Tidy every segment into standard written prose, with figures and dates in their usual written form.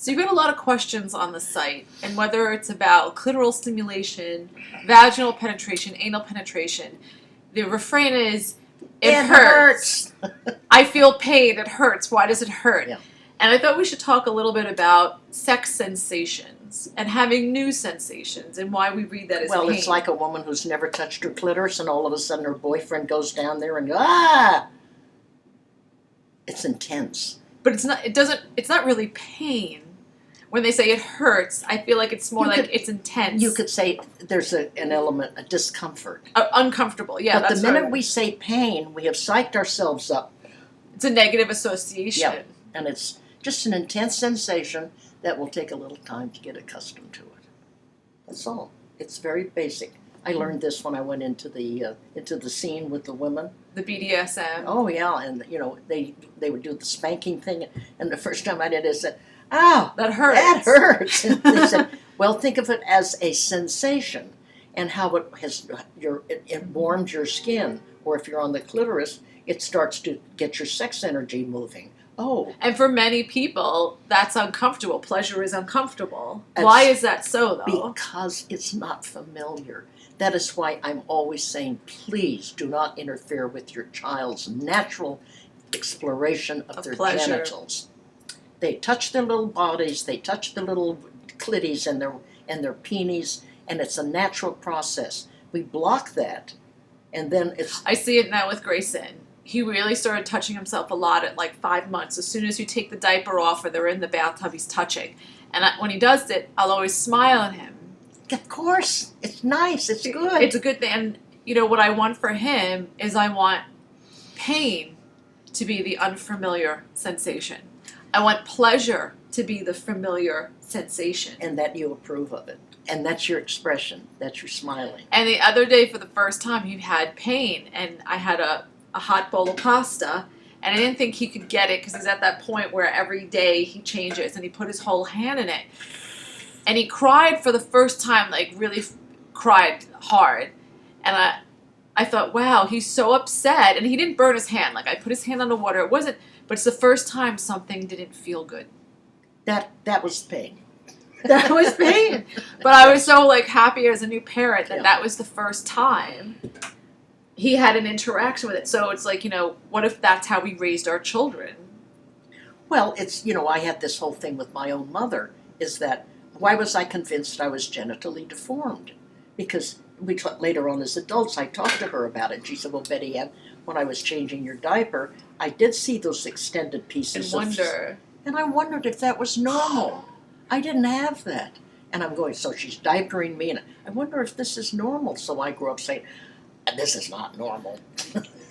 So you get a lot of questions on the site, and whether it's about clitoral stimulation, vaginal penetration, anal penetration, the refrain is, it hurts. I feel pain. It hurts. Why does it hurt? Yeah. And I thought we should talk a little bit about sex sensations and having new sensations and why we read that as Well, pain. it's like a woman who's never touched her clitoris and all of a sudden her boyfriend goes down there and ah! It's intense. But it's not really pain. When they say it hurts, I feel like it's more it's intense. You could say there's an element, a discomfort. Uncomfortable, yeah. But the minute we say pain, we have psyched ourselves up. It's a negative association. Yeah, and it's just an intense sensation that will take a little time to get accustomed to it. That's all. It's very basic. I learned this when I went into the scene with the women. The BDSM. Oh yeah, and they would do the spanking thing, and the first time I did it, I said, "Oh, that hurts. That hurts." And they said, "Well, think of it as a sensation, and how it warms your skin, or if you're on the clitoris, it starts to get your sex energy moving." Oh. And for many people, that's uncomfortable. Pleasure is uncomfortable. Why is that so, though? Because it's not familiar. That is why I'm always saying, please do not interfere with your child's natural exploration of their pleasure. Genitals. They touch their little bodies, they touch the little clities and their peenies, and it's a natural process. We block that, and then it's... I see it now with Grayson. He really started touching himself a lot at like 5 months. As soon as you take the diaper off or they're in the bathtub, he's touching. And when he does it, I'll always smile at him. Of course. It's nice. It's good. It's a good thing. And, what I want for him is I want pain to be the unfamiliar sensation. I want pleasure to be the familiar sensation. And that you approve of it. And that's your expression. That's your smiling. And the other day, for the first time, he had pain. And I had a hot bowl of pasta, and I didn't think he could get it because he's at that point where every day he changes, and he put his whole hand in it. And he cried for the first time, like really cried hard. And I thought, wow, he's so upset. And he didn't burn his hand. Like, I put his hand on the water. It wasn't, but it's the first time something didn't feel good. That was pain. That was pain. But I was so happy as a new parent that was the first time he had an interaction with it. So it's what if that's how we raised our children? Well, it's, I had this whole thing with my own mother, is that why was I convinced I was genitally deformed? Because later on as adults, I talked to her about it. And she said, well, Betty Ann, when I was changing your diaper, I did see those extended pieces and I wondered if that was normal. I didn't have that. And I'm going, so she's diapering me, and I wonder if this is normal. So I grew up saying, this is not normal.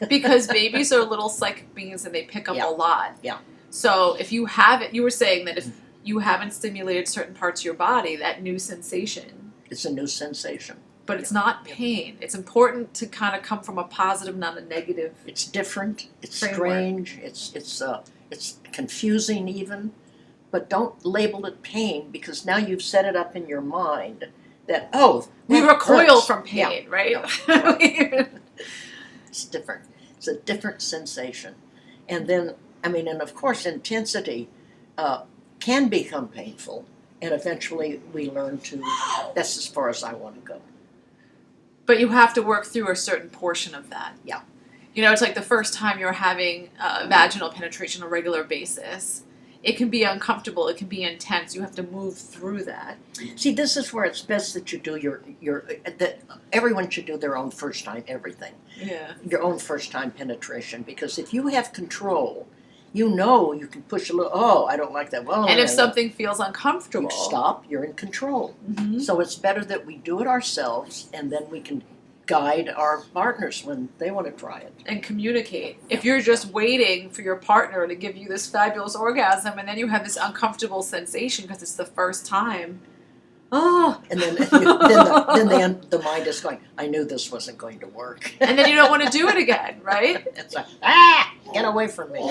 Because babies are little psychic beings and they pick up a lot. Yeah. So if you haven't, you were saying that if you haven't stimulated certain parts of your body, that new sensation. It's a new sensation. But it's not pain. It's important to kind of come from a positive, not a negative. It's different. It's framework. Strange. It's confusing even. But don't label it pain, because now you've set it up in your mind that, we recoil hurts. from pain, right? Yeah. It's different. It's a different sensation. And then, and of course, intensity can become painful, and eventually we learn that's as far as I want to go. But you have to work through a certain portion of that. Yeah. It's like the first time you're having vaginal penetration on a regular basis. It can be uncomfortable. It can be intense. You have to move through that. See, this is where it's best that you do that everyone should do their own first time everything. Yeah. Your own first time penetration, because if you have control, you can push a little, I don't like that. Well, and if something feels uncomfortable, you stop, you're in control. Mm-hmm. So it's better that we do it ourselves, and then we can guide our partners when they want to try it. And communicate. If you're just waiting for your partner to give you this fabulous orgasm, and then you have this uncomfortable sensation because it's the first time. And then the mind is going, I knew this wasn't going to work. And then you don't want to do it again, right? It's like, get away from me.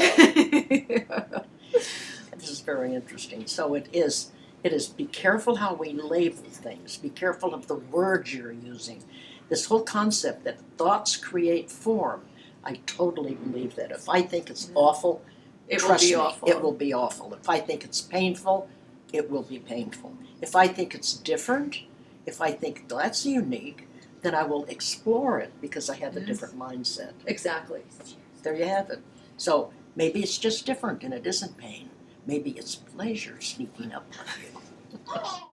This is very interesting. So it is be careful how we label things. Be careful of the words you're using. This whole concept that thoughts create form, I totally believe that. If I think it's awful, it will be awful. It will be awful. If I think it's painful, it will be painful. If I think it's different, if I think that's unique, then I will explore it because I have a different mindset. Exactly. There you have it. So maybe it's just different and it isn't pain. Maybe it's pleasure sneaking up on you.